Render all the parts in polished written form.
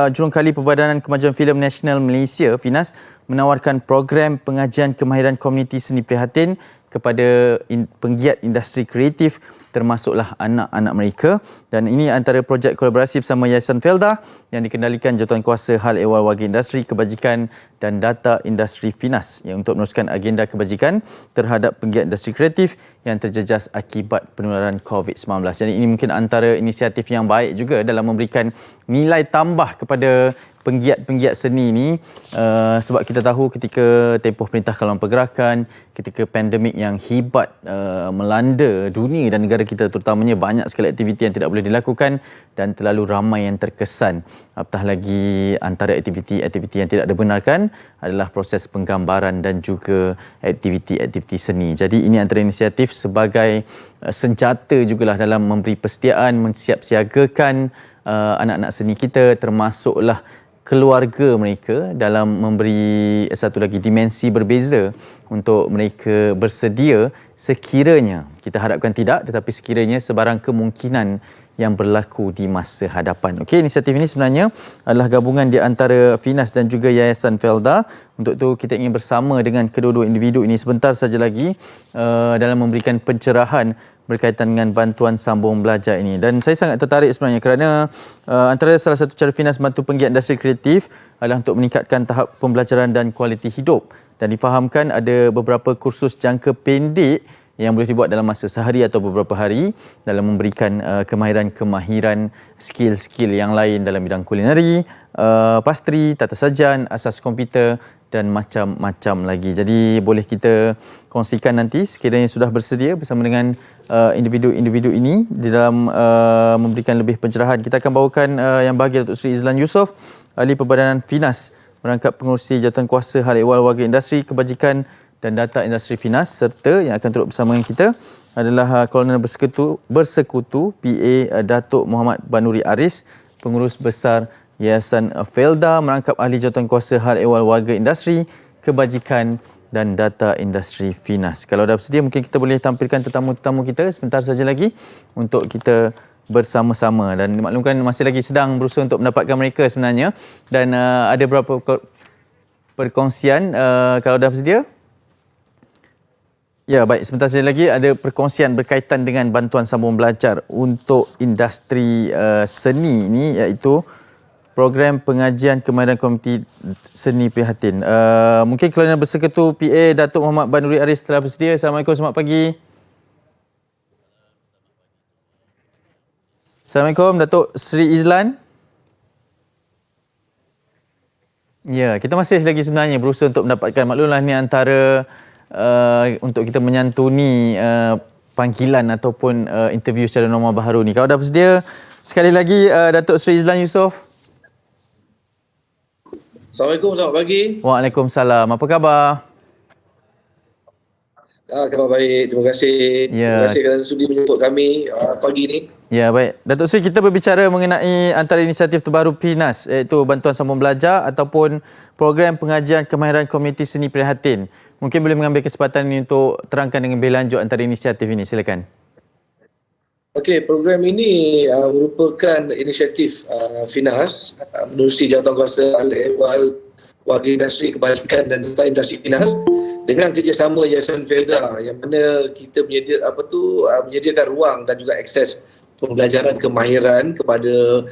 Jurungkali Perbadanan Kemajuan Filem Nasional Malaysia, FINAS, menawarkan program pengajian kemahiran komuniti seni prihatin kepada penggiat industri kreatif termasuklah anak-anak mereka, dan ini antara projek kolaborasi bersama Yayasan Felda yang dikendalikan Jawatankuasa Hal Ehwal Warga Industri, Kebajikan dan Data Industri FINAS yang untuk meneruskan agenda kebajikan terhadap penggiat industri kreatif yang terjejas akibat penularan COVID-19. Jadi ini mungkin antara inisiatif yang baik juga dalam memberikan nilai tambah kepada penggiat-penggiat seni ini, sebab kita tahu ketika tempoh Perintah Kalangan Pergerakan, ketika pandemik yang hebat melanda dunia dan negara kita terutamanya, banyak sekali aktiviti yang tidak boleh dilakukan dan terlalu ramai yang terkesan. Apatah lagi antara aktiviti-aktiviti yang tidak dibenarkan adalah proses penggambaran dan juga aktiviti-aktiviti seni. Jadi ini antara inisiatif sebagai senjata jugalah dalam memberi persediaan, mensiapsiagakan anak-anak seni kita, termasuklah keluarga mereka, dalam memberi satu lagi dimensi berbeza untuk mereka bersedia sekiranya, kita harapkan tidak, tetapi sekiranya sebarang kemungkinan yang berlaku di masa hadapan. Okey, inisiatif ini sebenarnya adalah gabungan di antara FINAS dan juga Yayasan Felda. Untuk itu kita ingin bersama dengan kedua-dua individu ini sebentar saja lagi dalam memberikan pencerahan berkaitan dengan bantuan sambung belajar ini. Dan saya sangat tertarik sebenarnya kerana antara salah satu cara FINAS bantu penggiat industri kreatif adalah untuk meningkatkan tahap pembelajaran dan kualiti hidup. Dan difahamkan ada beberapa kursus jangka pendek yang boleh dibuat dalam masa sehari atau beberapa hari dalam memberikan kemahiran-kemahiran skill-skill yang lain dalam bidang kulineri, pastri, tata sajan, asas komputer dan macam-macam lagi. Jadi boleh kita kongsikan nanti sekiranya sudah bersedia bersama dengan individu-individu ini di dalam memberikan lebih pencerahan. Kita akan bawakan Yang Bahagia Datuk Seri Izlan Yusof, Ahli Perbadanan FINAS, merangkap pengurusi Jawatankuasa Hal Ehwal Warga Industri, Kebajikan dan Data Industri FINAS, serta yang akan turut bersama dengan kita adalah Kolonel Bersekutu PA Datuk Muhammad Banuri Aris, Pengurus Besar Yayasan Felda, merangkap ahli Jawatankuasa Hal Ehwal Warga Industri, Kebajikan dan Data Industri FINAS. Kalau dah bersedia, mungkin kita boleh tampilkan tetamu-tetamu kita sebentar saja lagi untuk kita bersama-sama, dan dimaklumkan masih lagi sedang berusaha untuk mendapatkan mereka sebenarnya, dan ada beberapa perkongsian. Kalau dah bersedia. Ya, baik. Sebentar saja lagi ada perkongsian berkaitan dengan bantuan sambung belajar untuk industri seni ini, iaitu program pengajian kemahiran komuniti seni prihatin. Mungkin Kolonel Bersekutu PA Datuk Muhammad Banuri Aris telah bersedia. Assalamualaikum, selamat pagi. Assalamualaikum, Datuk Seri Izlan. Ya, kita masih lagi sebenarnya berusaha untuk mendapatkan, maklumlah ni antara untuk kita menyantuni panggilan ataupun interview secara normal baharu ni. Kalau dah bersedia, sekali lagi Datuk Seri Izlan Yusof. Assalamualaikum, selamat pagi. Waalaikumsalam. Apa khabar? Khabar baik, terima kasih. Ya. Terima kasih kerana sudi menjemput kami pagi ni. Ya, baik. Datuk Seri, kita berbicara mengenai antara inisiatif terbaru FINAS, iaitu bantuan sambung belajar ataupun program pengajian kemahiran komuniti seni prihatin. Mungkin boleh mengambil kesempatan ini untuk terangkan dengan lebih lanjut antara inisiatif ini. Silakan. Okey, program ini merupakan inisiatif FINAS menerusi Jawatankuasa Hal Ehwal Warga Industri, Kebajikan dan Data Industri FINAS dengan kerjasama Yayasan Felda, yang mana kita menyediakan ruang dan juga akses pembelajaran kemahiran kepada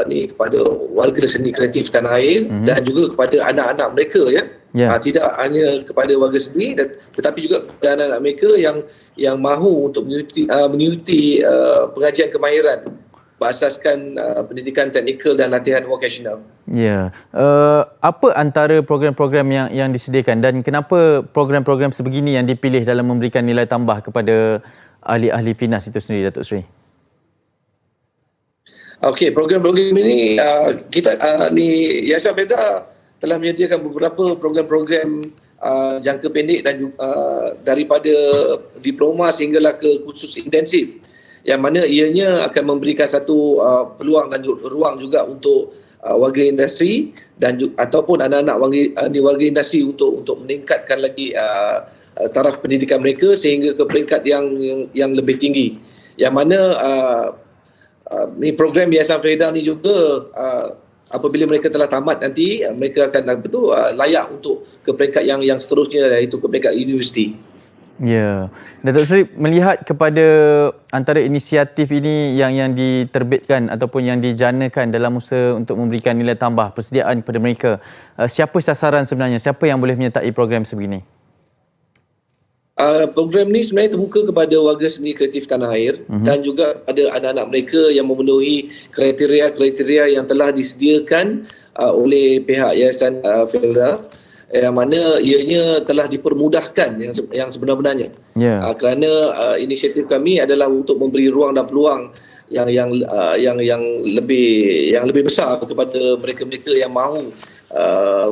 kepada warga seni kreatif tanah air dan juga kepada anak-anak mereka, ya. Tidak hanya kepada warga sendiri tetapi juga kepada anak-anak mereka yang mahu untuk mengikuti pengajian kemahiran berasaskan pendidikan teknikal dan latihan vokasional. Ya. Apa antara program-program yang disediakan dan kenapa program-program sebegini yang dipilih dalam memberikan nilai tambah kepada ahli-ahli FINAS itu sendiri, Datuk Seri? Okey, program-program ini Yayasan Felda telah menyediakan beberapa program-program jangka pendek dan daripada diploma sehinggalah ke kursus intensif, yang mana ianya akan memberikan satu peluang dan ruang juga untuk warga industri dan ataupun anak-anak warga industri untuk meningkatkan lagi taraf pendidikan mereka sehingga ke peringkat yang lebih tinggi, yang mana ni program Yayasan Felda ni juga apabila mereka telah tamat nanti mereka akan layak untuk ke peringkat yang seterusnya, iaitu ke peringkat universiti. Ya, Datuk Seri melihat kepada antara inisiatif ini yang diterbitkan ataupun yang dijanakan dalam usaha untuk memberikan nilai tambah persediaan kepada mereka, siapa sasaran sebenarnya, siapa yang boleh menyertai program sebegini? Program ni sebenarnya terbuka kepada warga seni kreatif tanah air dan juga kepada anak-anak mereka yang memenuhi kriteria-kriteria yang telah disediakan oleh pihak Yayasan Felda, yang mana ianya telah dipermudahkan yang sebenar-benarnya. Kerana inisiatif kami adalah untuk memberi ruang dan peluang yang lebih besar kepada mereka-mereka yang mahu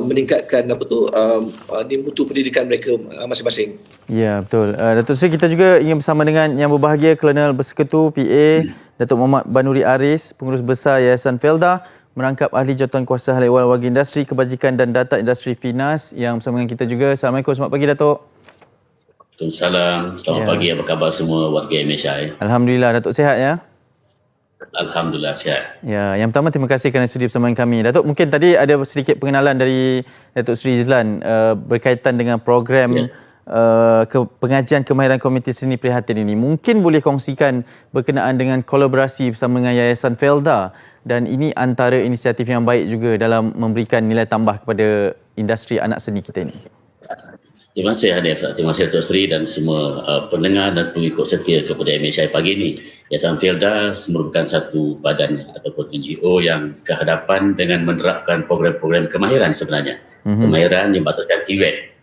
meningkatkan mutu pendidikan mereka masing-masing. Ya, betul. Datuk Seri, kita juga ingin bersama dengan yang berbahagia Kolonel Bersekutu PA Datuk Muhammad Banuri Aris, Pengurus Besar Yayasan Felda, merangkap ahli jawatankuasa hal ehwal warga industri, kebajikan dan data industri FINAS yang bersama dengan kita juga. Assalamualaikum, selamat pagi Datuk. Waalaikumsalam, selamat pagi, apa khabar semua warga MSI? Alhamdulillah, Datuk sihat ya? Alhamdulillah sihat. Ya, yang pertama terima kasih kerana sudi bersama dengan kami. Datuk, mungkin tadi ada sedikit pengenalan dari Datuk Seri Izlan berkaitan dengan program pengajian kemahiran komuniti seni prihatin ini. Mungkin boleh kongsikan berkenaan dengan kolaborasi bersama dengan Yayasan Felda, dan ini antara inisiatif yang baik juga dalam memberikan nilai tambah kepada industri anak seni kita ini. Terima kasih Hanif, terima kasih Datuk Seri dan semua pendengar dan pengikut setia kepada MSI pagi ini. Yayasan Felda merupakan satu badan ataupun NGO yang kehadapan dengan menerapkan program-program kemahiran sebenarnya. Kemahiran yang berasaskan TVET.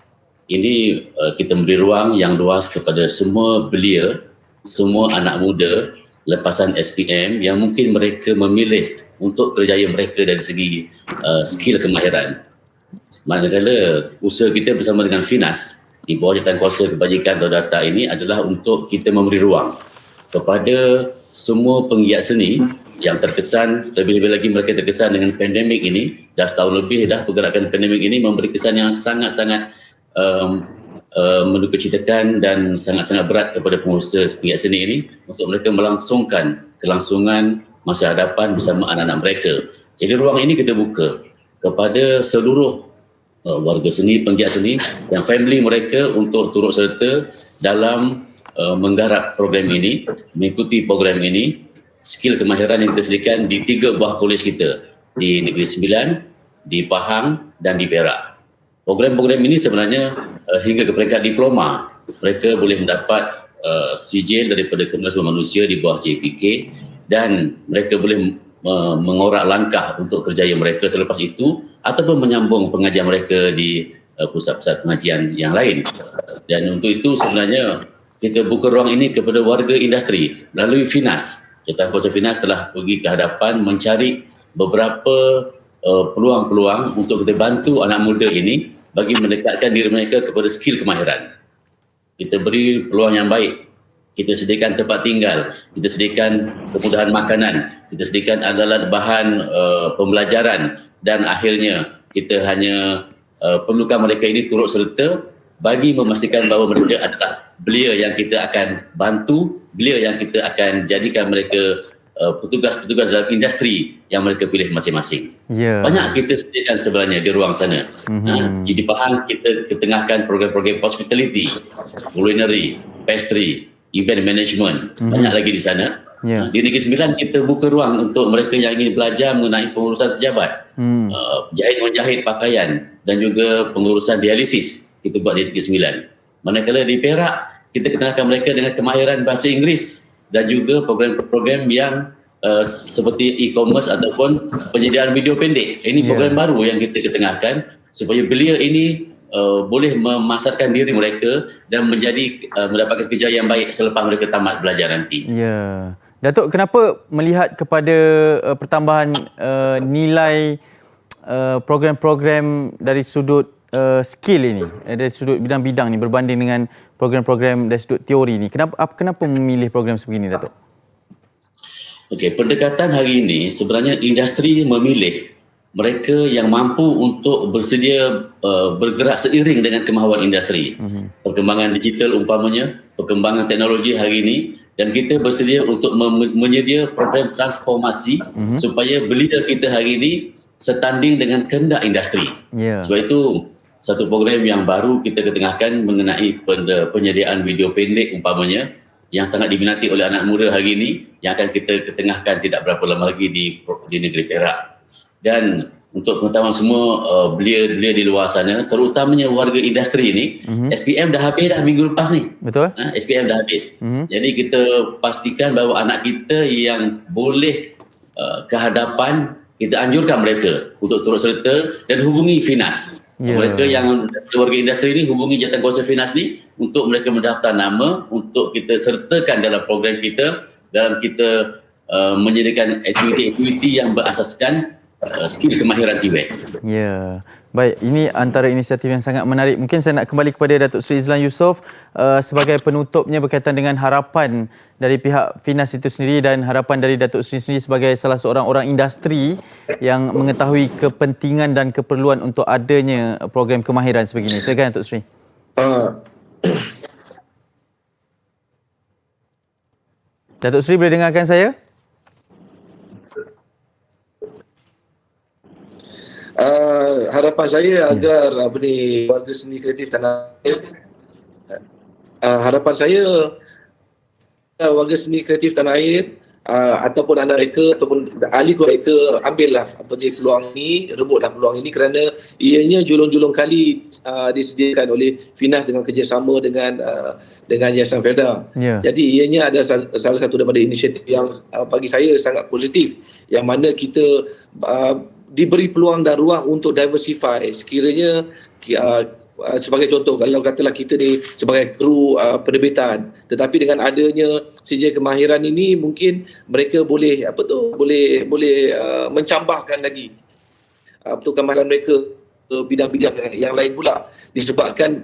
Ini kita memberi ruang yang luas kepada semua belia, semua anak muda lepasan SPM yang mungkin mereka memilih untuk kerjaya mereka dari segi skill kemahiran. Manakala usaha kita bersama dengan FINAS di bawah Jawatankuasa Kebajikan atau Data ini adalah untuk kita memberi ruang kepada semua penggiat seni yang terkesan, lebih-lebih lagi mereka terkesan dengan pandemik ini. Dah setahun lebih dah pergerakan pandemik ini memberi kesan yang sangat-sangat mendukacitakan dan sangat-sangat berat kepada pengusaha penggiat seni ini untuk mereka melangsungkan kelangsungan masa hadapan bersama anak-anak mereka. Jadi ruang ini kita buka kepada seluruh warga seni, penggiat seni dan family mereka untuk turut serta dalam menggarap program ini, mengikuti program ini. Skill kemahiran yang kita sediakan di 3 buah kolej kita, di Negeri Sembilan, di Pahang dan di Perak. Program-program ini sebenarnya hingga ke peringkat diploma. Mereka boleh mendapat sijil daripada Kementerian Sumber Manusia di bawah JPK dan mereka boleh mengorak langkah untuk kerjaya mereka selepas itu ataupun menyambung pengajian mereka di pusat-pusat pengajian yang lain. Dan untuk itu sebenarnya kita buka ruang ini kepada warga industri melalui FINAS. Jawatankuasa FINAS telah pergi ke hadapan mencari beberapa peluang-peluang untuk kita bantu anak muda ini bagi mendekatkan diri mereka kepada skill kemahiran. Kita beri peluang yang baik. Kita sediakan tempat tinggal, kita sediakan kemudahan makanan, kita sediakan alat bahan pembelajaran dan akhirnya kita hanya perlukan mereka ini turut serta bagi memastikan bahawa mereka adalah belia yang kita akan bantu, belia yang kita akan jadikan mereka petugas-petugas dalam industri yang mereka pilih masing-masing. Banyak kita sediakan sebenarnya di ruang sana. Di Pahang kita ketengahkan program-program hospitality, culinary, pastry, event management, banyak lagi di sana. Di Negeri Sembilan kita buka ruang untuk mereka yang ingin belajar mengenai pengurusan pejabat, jahit-menjahit pakaian dan juga pengurusan dialisis kita buat di Negeri Sembilan. Manakala di Perak kita ketengahkan mereka dengan kemahiran bahasa Inggeris dan juga program-program yang seperti e-commerce ataupun penyediaan video pendek. Ini program baru yang kita ketengahkan supaya belia ini boleh memasarkan diri mereka dan mendapatkan kerja yang baik selepas mereka tamat belajar nanti. Datuk, kenapa melihat kepada pertambahan nilai program-program dari sudut skill ini, dari sudut bidang-bidang ni berbanding dengan program-program dari sudut teori ni? Kenapa memilih program sebegini, Datuk? Okey, pendekatan hari ini sebenarnya industri memilih mereka yang mampu untuk bersedia bergerak seiring dengan kemahuan industri. Perkembangan digital umpamanya, perkembangan teknologi hari ini dan kita bersedia untuk menyedia program transformasi supaya belia kita hari ini setanding dengan kehendak industri. Sebab itu satu program yang baru kita ketengahkan mengenai penyediaan video pendek umpamanya yang sangat diminati oleh anak muda hari ini, yang akan kita ketengahkan tidak berapa lama lagi di negeri Perak. Dan untuk pengetahuan semua belia-belia di luar sana, terutamanya warga industri ini, SPM dah habis dah minggu lepas ni. Betul. SPM dah habis. Jadi kita pastikan bahawa anak kita yang boleh ke hadapan, kita anjurkan mereka untuk turut serta dan hubungi Finas. Mereka yang warga industri ini hubungi Jawatankuasa Finas ni untuk mereka mendaftar nama untuk kita sertakan dalam program kita, dalam kita menyediakan aktiviti-aktiviti yang berasaskan skill kemahiran TVET. Ya, baik. Ini antara inisiatif yang sangat menarik. Mungkin saya nak kembali kepada Datuk Seri Izlan Yusof sebagai penutupnya berkaitan dengan harapan dari pihak Finas itu sendiri dan harapan dari Datuk Seri sendiri sebagai salah seorang orang industri yang mengetahui kepentingan dan keperluan untuk adanya program kemahiran sebegini. Silakan Datuk Seri. Datuk Seri boleh dengarkan saya? Harapan saya agar warga seni kreatif tanah air, harapan saya warga seni kreatif tanah air ataupun anak mereka ataupun ahli mereka ambillah peluang ini, rebutlah peluang ini kerana ianya julung-julung kali disediakan oleh Finas dengan kerjasama dengan Yayasan Felda. Jadi ianya ada salah satu daripada inisiatif yang bagi saya sangat positif, yang mana kita diberi peluang dan ruang untuk diversify. Sekiranya sebagai contoh, kalau katalah kita ni sebagai kru penerbitan, tetapi dengan adanya sijil kemahiran ini mungkin mereka boleh mencambahkan lagi kemahiran mereka ke bidang-bidang yang lain pula, disebabkan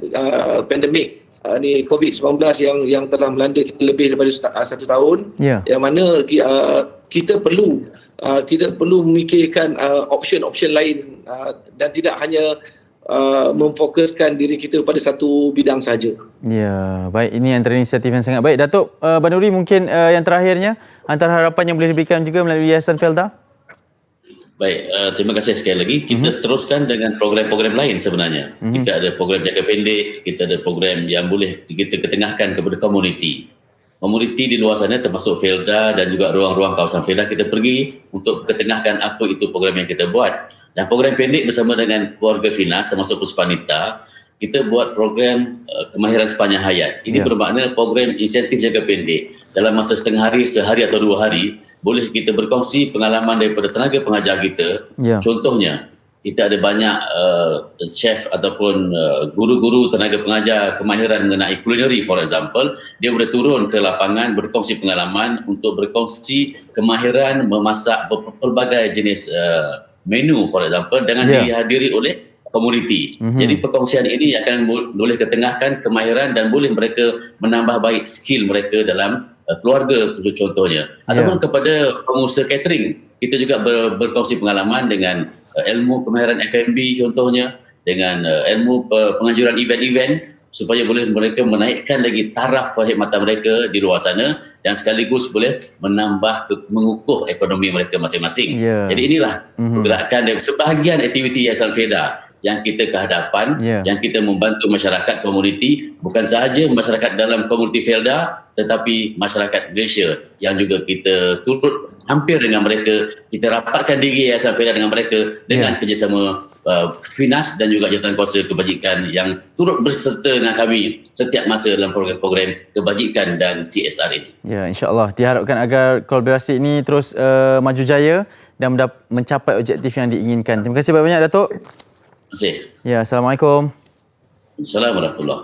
pandemik ni COVID-19 yang telah melanda kita lebih daripada 1 tahun, yang mana kita perlu memikirkan option-option lain dan tidak hanya memfokuskan diri kita pada satu bidang saja. Ya, baik. Ini antara inisiatif yang sangat baik. Datuk Banuri, mungkin yang terakhirnya, antara harapan yang boleh diberikan juga melalui Yayasan Felda? Baik, terima kasih sekali lagi. Kita teruskan dengan program-program lain sebenarnya. Kita ada program jangka pendek, kita ada program yang boleh kita ketengahkan kepada komuniti. Komuniti di luar sana termasuk Felda dan juga ruang-ruang kawasan Felda, kita pergi untuk ketengahkan apa itu program yang kita buat. Dan program pendek bersama dengan keluarga Finas termasuk Puspanita, kita buat program kemahiran sepanjang hayat. Ini bermakna program insentif jangka pendek. Dalam masa setengah hari, sehari atau 2 hari, boleh kita berkongsi pengalaman daripada tenaga pengajar kita. Contohnya, kita ada banyak chef ataupun guru-guru tenaga pengajar kemahiran mengenai culinary, for example. Dia boleh turun ke lapangan berkongsi pengalaman untuk berkongsi kemahiran memasak pelbagai jenis menu, for example, dengan dihadiri oleh komuniti. Jadi perkongsian ini akan boleh ketengahkan kemahiran dan boleh mereka menambah baik skill mereka dalam keluarga contohnya. Ataupun kepada pengusaha catering, kita juga berkongsi pengalaman dengan ilmu kemahiran F&B contohnya, dengan ilmu penganjuran event-event supaya boleh mereka menaikkan lagi taraf perkhidmatan mereka di luar sana dan sekaligus boleh mengukuh ekonomi mereka masing-masing. Jadi inilah pergerakan dan sebahagian aktiviti Yayasan Felda yang kita ke hadapan, yang kita membantu masyarakat komuniti, bukan sahaja masyarakat dalam komuniti Felda, tetapi masyarakat Malaysia yang juga kita turut hampir dengan mereka. Kita rapatkan diri Yayasan Felda dengan mereka dengan kerjasama Finas dan juga Jawatankuasa Kebajikan yang turut berserta dengan kami setiap masa dalam program-program kebajikan dan CSR ini. Ya, insya-Allah diharapkan agar kolaborasi ini terus maju jaya dan mencapai objektif yang diinginkan. Terima kasih banyak-banyak Datuk. Terima kasih. Ya, Assalamualaikum. Assalamualaikum warahmatullahi